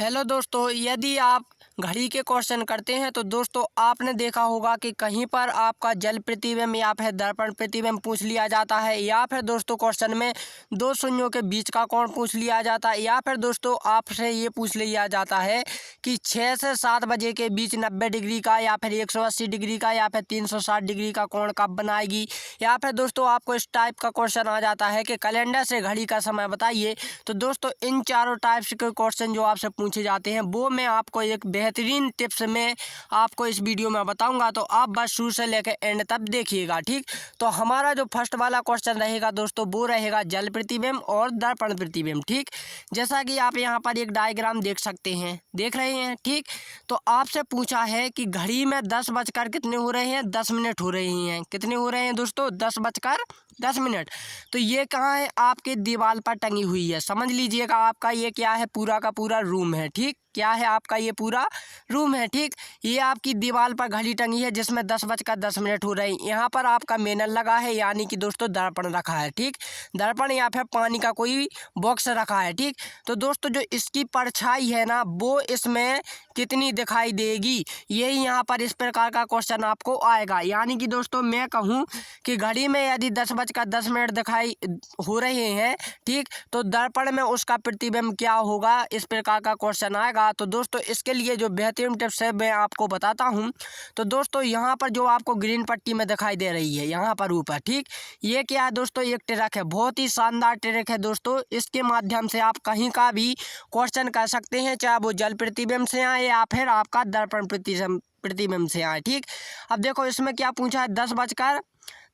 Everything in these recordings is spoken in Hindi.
हेलो दोस्तों, यदि आप घड़ी के क्वेश्चन करते हैं तो दोस्तों आपने देखा होगा कि कहीं पर आपका जल प्रतिबिंब या फिर दर्पण प्रतिबिंब पूछ लिया जाता है, या फिर दोस्तों क्वेश्चन में दो शून्यों के बीच का कोण पूछ लिया जाता है, या फिर दोस्तों आपसे ये पूछ लिया जाता है कि 6 से 7 बजे के बीच 90 डिग्री का या फिर 180 डिग्री का या फिर 360 डिग्री का कोण कब बनाएगी। या फिर दोस्तों आपको इस टाइप का क्वेश्चन आ जाता है कि कैलेंडर से घड़ी का समय बताइए। तो दोस्तों इन चारों टाइप्स के क्वेश्चन जो आपसे पूछे जाते हैं वो मैं आपको एक बेहतरीन टिप्स में आपको इस वीडियो में बताऊंगा, तो आप बस शुरू से लेकर एंड तक देखिएगा। ठीक, तो हमारा जो फर्स्ट वाला क्वेश्चन रहेगा दोस्तों वो रहेगा जल प्रतिबिंब और दर्पण प्रतिबिंब। ठीक, जैसा कि आप यहाँ पर एक डायग्राम देख सकते हैं, देख रहे हैं। ठीक, तो आपसे पूछा है कि घड़ी में 10 बजकर कितने हो रहे हैं, 10 मिनट हो रही हैं। कितने हो रहे हैं दोस्तों, 10 बजकर 10 मिनट। तो ये कहाँ है, आपके दीवार पर टंगी हुई है। समझ लीजिएगा आपका ये क्या है, पूरा का पूरा रूम है। ठीक, क्या है आपका ये पूरा रूम है। ठीक, ये आपकी दीवार पर घड़ी टंगी है जिसमें 10 बजकर 10 मिनट हो रही। यहाँ पर आपका मेनल लगा है, यानी कि दोस्तों दर्पण रखा है। ठीक, दर्पण या फिर पानी का कोई बॉक्स रखा है। ठीक, तो दोस्तों जो इसकी परछाई है ना वो इसमें कितनी दिखाई देगी, यही यहाँ पर इस प्रकार का क्वेश्चन आपको आएगा। यानी कि दोस्तों मैं कहूँ कि घड़ी में यदि 10 बजकर 10 मिनट दिखाई हो रहे हैं, ठीक, तो दर्पण में उसका प्रतिबिंब क्या होगा, इस प्रकार का क्वेश्चन आएगा। तो दोस्तों इसके लिए जो बेहतरीन टिप्स है मैं आपको बताता हूं। तो दोस्तों यहाँ पर जो आपको ग्रीन पट्टी में दिखाई दे रही है यहाँ पर ऊपर, ठीक, ये क्या है दोस्तों, एक ट्रैक है, बहुत ही शानदार ट्रैक है दोस्तों। इसके माध्यम से आप कहीं का भी क्वेश्चन कर सकते हैं, चाहे वो जल प्रतिबिंब से आए या फिर आपका दर्पण प्रतिबिंब से आए। ठीक, अब देखो इसमें क्या पूछा है, 10 बजकर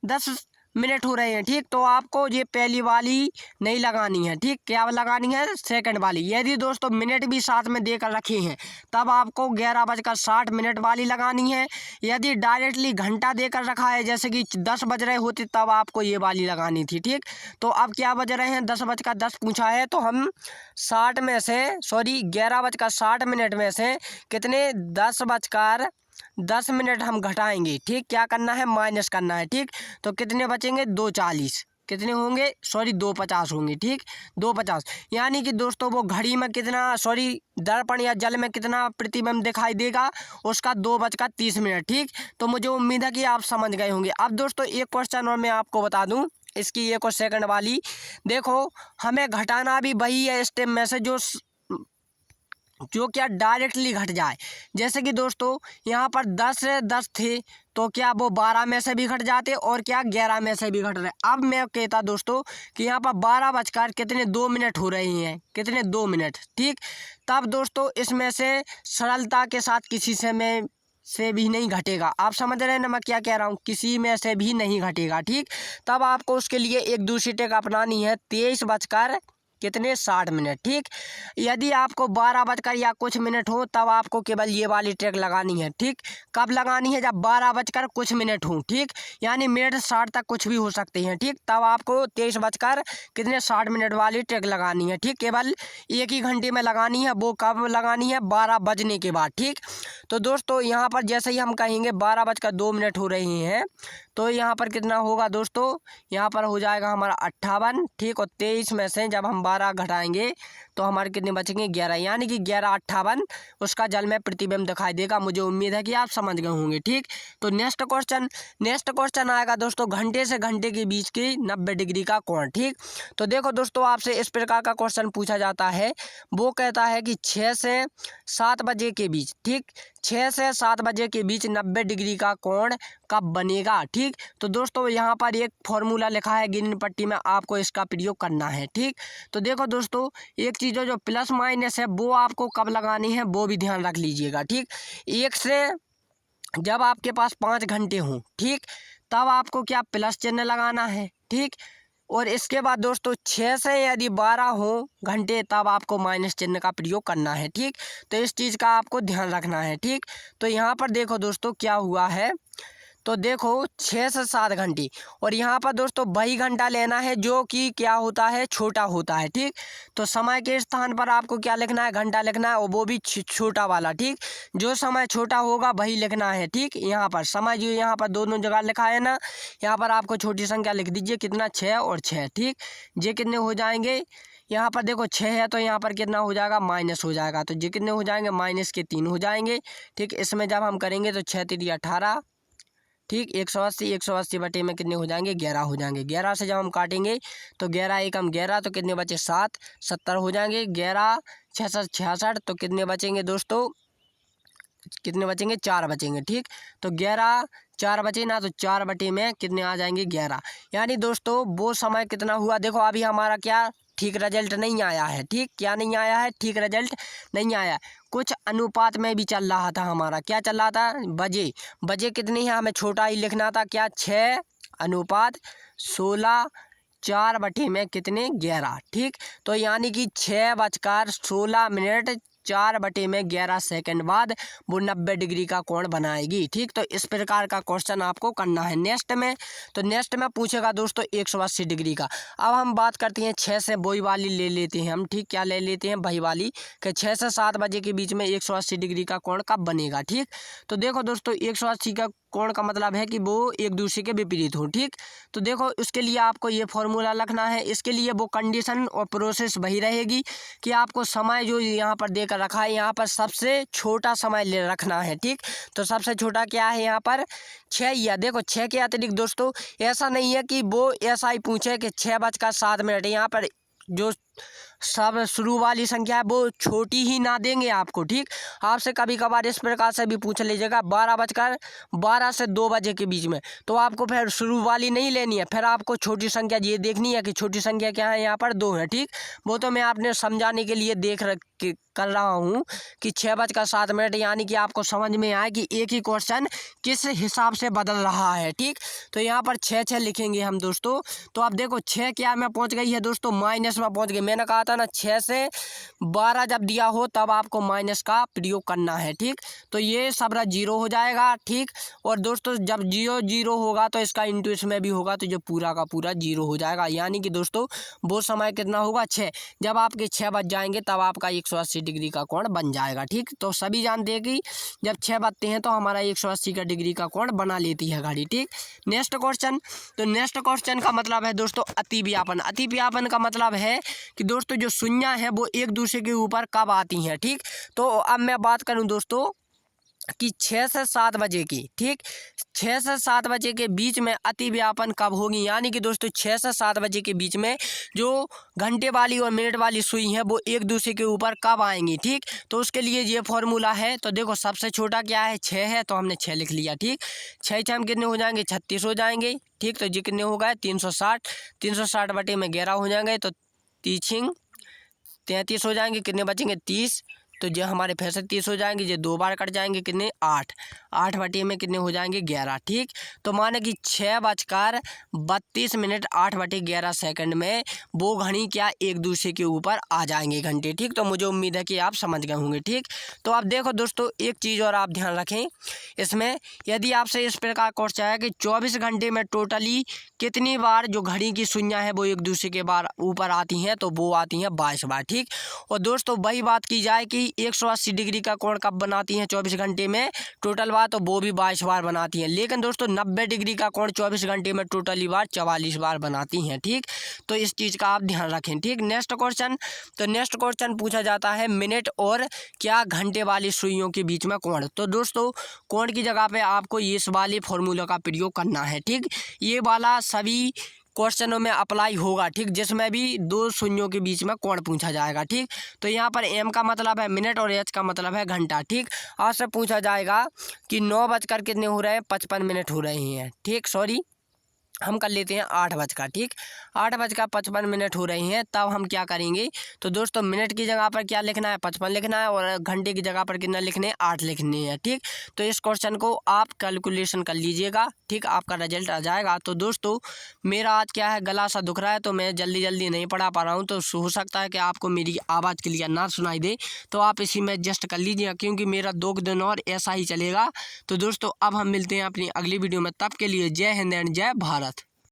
10 मिनट हो रहे हैं। ठीक, तो आपको ये पहली वाली नहीं लगानी है। ठीक, क्या लगानी है, सेकंड वाली। यदि दोस्तों मिनट भी साथ में देकर रखे हैं तब आपको 11 बजकर 60 मिनट वाली लगानी है। यदि डायरेक्टली घंटा देकर रखा है, जैसे कि 10 बज रहे होते, तब आपको ये वाली लगानी थी। ठीक, तो अब क्या बज रहे हैं, 10 बजकर 10 पूछा है, तो हम 60 में से 11 बजकर 60 मिनट में से कितने 10 बजकर 10 मिनट हम घटाएंगे। ठीक, क्या करना है, माइनस करना है। ठीक, तो कितने बचेंगे, 240, कितने होंगे, 250 होंगे। ठीक, 250, यानी कि दोस्तों वो घड़ी में कितना, दर्पण या जल में कितना प्रतिबिंब दिखाई देगा, उसका 2 बजकर 30 मिनट। ठीक, तो मुझे उम्मीद है कि आप समझ गए होंगे। अब दोस्तों एक क्वेश्चन और मैं आपको बता दूं, इसकी एक और सेकंड वाली देखो, हमें घटाना भी वही है स्टेप में से जो क्या डायरेक्टली घट जाए। जैसे कि दोस्तों यहाँ पर 10 से 10 थे, तो क्या वो 12 में से भी घट जाते और क्या 11 में से भी घट रहे। अब मैं कहता दोस्तों कि यहाँ पर 12 बजकर कितने 2 मिनट हो रही हैं, कितने 2 मिनट। ठीक, तब दोस्तों इसमें से सरलता के साथ किसी से भी नहीं घटेगा। आप समझ रहे हैं ना मैं क्या कह रहा हूँ, किसी में से भी नहीं घटेगा। ठीक, तब आपको उसके लिए एक दूसरी टेक अपनानी है, 23 बजकर कितने 60 मिनट। ठीक, यदि आपको 12 बजकर या कुछ मिनट हो तब आपको केवल ये वाली ट्रैक लगानी है। ठीक, कब लगानी है, जब 12 बजकर कुछ मिनट हो। ठीक, यानी मिनट 60 तक कुछ भी हो सकते हैं। ठीक, तब आपको 23 बजकर कितने 60 मिनट वाली ट्रैक लगानी है। ठीक, केवल एक ही घंटे में लगानी है, वो कब लगानी है, 12 बजने के बाद। ठीक, तो दोस्तों यहाँ पर जैसे ही हम कहेंगे 12 बजकर 2 मिनट हो रहे हैं, तो यहाँ पर कितना होगा दोस्तों, यहाँ पर हो जाएगा हमारा 58। ठीक, और 23 में से जब हम 12 घटाएंगे तो हमारे कितने बचेंगे, 11, यानी कि 11/58 उसका जल में प्रतिबिंब दिखाई देगा। मुझे उम्मीद है कि आप समझ गए होंगे। ठीक, तो नेक्स्ट क्वेश्चन आएगा दोस्तों, घंटे से घंटे के बीच की 90 डिग्री का कोण। ठीक, तो देखो दोस्तों आपसे इस प्रकार का क्वेश्चन पूछा जाता है, वो कहता है कि 6 से 7 बजे के बीच, ठीक, 6 से 7 बजे के बीच 90 डिग्री का कोण कब बनेगा। ठीक, तो दोस्तों यहाँ पर एक फॉर्मूला लिखा है ग्रीन पट्टी में, आपको इसका प्रयोग करना है। ठीक, तो देखो दोस्तों एक चीज़ जो प्लस माइनस है वो आपको कब लगानी है वो भी ध्यान रख लीजिएगा। ठीक, एक से जब आपके पास 5 घंटे हों, ठीक, तब आपको क्या प्लस चिन्ह लगाना है। ठीक, और इसके बाद दोस्तों 6 से यदि 12 हो घंटे तब आपको माइनस चिन्ह का प्रयोग करना है। ठीक, तो इस चीज़ का आपको ध्यान रखना है। ठीक, तो यहाँ पर देखो दोस्तों क्या हुआ है, तो देखो 6 से 7 घंटे, और यहाँ पर दोस्तों वही घंटा लेना है जो कि क्या होता है, छोटा होता है। ठीक, तो समय के स्थान पर आपको क्या लिखना है, घंटा लिखना है, और वो भी छोटा वाला। ठीक, जो समय छोटा होगा वही लिखना है। ठीक, यहाँ पर समय जो यहाँ पर दोनों जगह लिखा है ना, यहाँ पर आपको छोटी संख्या लिख दीजिए, कितना 6 और 6। ठीक, ये कितने हो जाएंगे, यहाँ पर देखो 6 है तो यहाँ पर कितना हो जाएगा माइनस हो जाएगा, तो ये कितने हो जाएंगे माइनस के 3 हो जाएंगे। ठीक, इसमें जब हम करेंगे तो 6 3 18, ठीक 180 बटे में कितने हो जाएंगे 11 हो जाएंगे। 11 से जब हम काटेंगे तो 11 एकम 11 तो कितने बचे 7, 70 हो जाएंगे। 11 6 66 तो कितने बचेंगे दोस्तों, कितने बचेंगे 4 बचेंगे। ठीक, तो 11 4 बचे ना, तो 4 बटे में कितने आ जाएंगे 11। यानी दोस्तों वो समय कितना हुआ, देखो अभी हमारा क्या ठीक रिजल्ट नहीं आया है। ठीक, क्या नहीं आया है, ठीक रिजल्ट नहीं आया, कुछ अनुपात में भी चल रहा था हमारा। क्या चल रहा था, बजे, बजे कितनी है हमें छोटा ही लिखना था, क्या 6:16, 4 बटे में कितने 11। ठीक, तो यानी कि 6:16 4 बटे में 11 सेकंड बाद वो 90 डिग्री का कोण बनाएगी। ठीक, तो इस प्रकार का क्वेश्चन आपको करना है नेक्स्ट में। तो नेक्स्ट में पूछेगा दोस्तों 180 डिग्री का। अब हम बात करते हैं 6 से वही वाली ले लेते हैं हम। ठीक, क्या ले लेते हैं वही वाली कि 6 से 7 बजे के बीच में 180 डिग्री का कोण कब बनेगा। ठीक, तो देखो दोस्तों 180 का कोण का मतलब है कि वो एक दूसरे के विपरीत हो। ठीक, तो देखो उसके लिए आपको ये फॉर्मूला रखना है। इसके लिए वो कंडीशन और प्रोसेस वही रहेगी कि आपको समय जो यहाँ पर देकर रखा है, यहाँ पर सबसे छोटा समय ले रखना है। ठीक, तो सबसे छोटा क्या है यहाँ पर 6 या देखो 6 के अतिरिक्त दोस्तों ऐसा नहीं है कि वो ऐसा ही पूछे कि 6:07। यहाँ पर जो सब शुरू वाली संख्या है वो छोटी ही ना देंगे आपको। ठीक, आपसे कभी कभार इस प्रकार से भी पूछ लीजिएगा 12 से 2 बजे के बीच में, तो आपको फिर शुरू वाली नहीं लेनी है, फिर आपको छोटी संख्या ये देखनी है कि छोटी संख्या क्या है, यहाँ पर 2 है। ठीक, वो तो मैं आपने समझाने के लिए कर रहा हूँ कि 6:07, यानी कि आपको समझ में आए कि एक ही क्वेश्चन किस हिसाब से बदल रहा है। ठीक, तो यहाँ पर 6 लिखेंगे हम दोस्तों। तो अब देखो 6 क्या में पहुँच गई है दोस्तों, माइनस में पहुँच गई। मैंने कहा था ना 6 से 12 जब दिया हो तब आपको माइनस का प्रयोग करना है। ठीक, तो ये सब 0 हो जाएगा। ठीक, और दोस्तों जब 0 होगा तो इसका इंटू इसमें भी होगा, तो जो पूरा का पूरा 0 हो जाएगा। यानी कि दोस्तों वो समय कितना होगा 6, जब आपके 6 बज जाएंगे तब आपका 180 डिग्री का कोण बन जाएगा। ठीक, तो सभी जानते हैं कि जब 6 बजते हैं तो हमारा 180 का डिग्री का कोण बना लेती है घड़ी। ठीक, नेक्स्ट क्वेश्चन। तो नेक्स्ट क्वेश्चन का मतलब है दोस्तों अतिव्यापन। अतिव्यापन का मतलब है कि दोस्तों जो शून्य है वो एक दूसरे के ऊपर कब आती हैं। ठीक, तो अब मैं बात करूं दोस्तों कि 6 से 7 बजे की, ठीक 6 से 7 बजे के बीच में अतिव्यापन कब होगी। यानी कि दोस्तों 6 से 7 बजे के बीच में जो घंटे वाली और मिनट वाली सुई है वो एक दूसरे के ऊपर कब आएंगी। ठीक, तो उसके लिए ये फॉर्मूला है। तो देखो सबसे छोटा क्या है 6 है, तो हमने 6 लिख लिया। ठीक, 6 हम कितने हो जाएंगे 36 हो जाएंगे। ठीक, तो ये कितने हो गए 360 बटे में 11 हो जाएंगे, तो 33 हो जाएंगे। कितने बचेंगे 30, तो जो हमारे फिर से 30 हो जाएंगे, ये 2 बार कट जाएंगे, कितने 8 बटे में कितने हो जाएंगे 11। ठीक, तो माने कि 6:32 8 बटे 11 सेकंड में वो घड़ी क्या एक दूसरे के ऊपर आ जाएंगे घंटे। ठीक, तो मुझे उम्मीद है कि आप समझ गए होंगे। ठीक, तो अब देखो दोस्तों एक चीज़ और आप ध्यान रखें इसमें, यदि आपसे इस प्रकार क्वेश्चन है कि 24 घंटे में टोटली कितनी बार जो घड़ी की सुइयाँ हैं वो एक दूसरे के बार ऊपर आती हैं, तो वो आती हैं 22 बार। ठीक, और दोस्तों वही बात की जाए कि 180 डिग्री का कोण कब बनाती हैं 24 घंटे में टोटल बार, तो वो भी 22 बार बनाती हैं। लेकिन दोस्तों 90 डिग्री का कोण 24 घंटे में टोटली बार 44 बार बनाती हैं। ठीक, तो इस चीज़ का आप ध्यान रखें। ठीक, नेक्स्ट क्वेश्चन। तो नेक्स्ट क्वेश्चन पूछा जाता है मिनट और क्या घंटे वाली सुइयों के बीच में कोण। तो दोस्तों कोण की जगह पे आपको इस वाले फॉर्मूला का प्रयोग करना है। ठीक, ये वाला सभी क्वेश्चनों में अप्लाई होगा। ठीक, जिसमें भी 2 शून्यों के बीच में कोण पूछा जाएगा। ठीक, तो यहाँ पर m का मतलब है मिनट और h का मतलब है घंटा। ठीक, आपसे पूछा जाएगा कि 9 बजकर कितने हो रहे हैं 55 मिनट हो रहे हैं। ठीक, सॉरी हम कर लेते हैं 8 बजकर। ठीक, 8:55 हो रही हैं, तब हम क्या करेंगे। तो दोस्तों मिनट की जगह पर क्या लिखना है 55 लिखना है, और घंटे की जगह पर कितना लिखने 8 लिखने हैं। ठीक, तो इस क्वेश्चन को आप कैलकुलेशन कर लीजिएगा। ठीक, आपका रिजल्ट आ जाएगा। तो दोस्तों मेरा आज क्या है गला सा दुख रहा है, तो मैं जल्दी नहीं पढ़ा पा रहा हूँ, तो हो सकता है कि आपको मेरी आवाज़ क्लियर ना सुनाई दे, तो आप इसी में एडजस्ट कर लीजिएगा, क्योंकि मेरा 2 दिन और ऐसा ही चलेगा। तो दोस्तों अब हम मिलते हैं अपनी अगली वीडियो में, तब के लिए जय हिंद एंड जय भारत।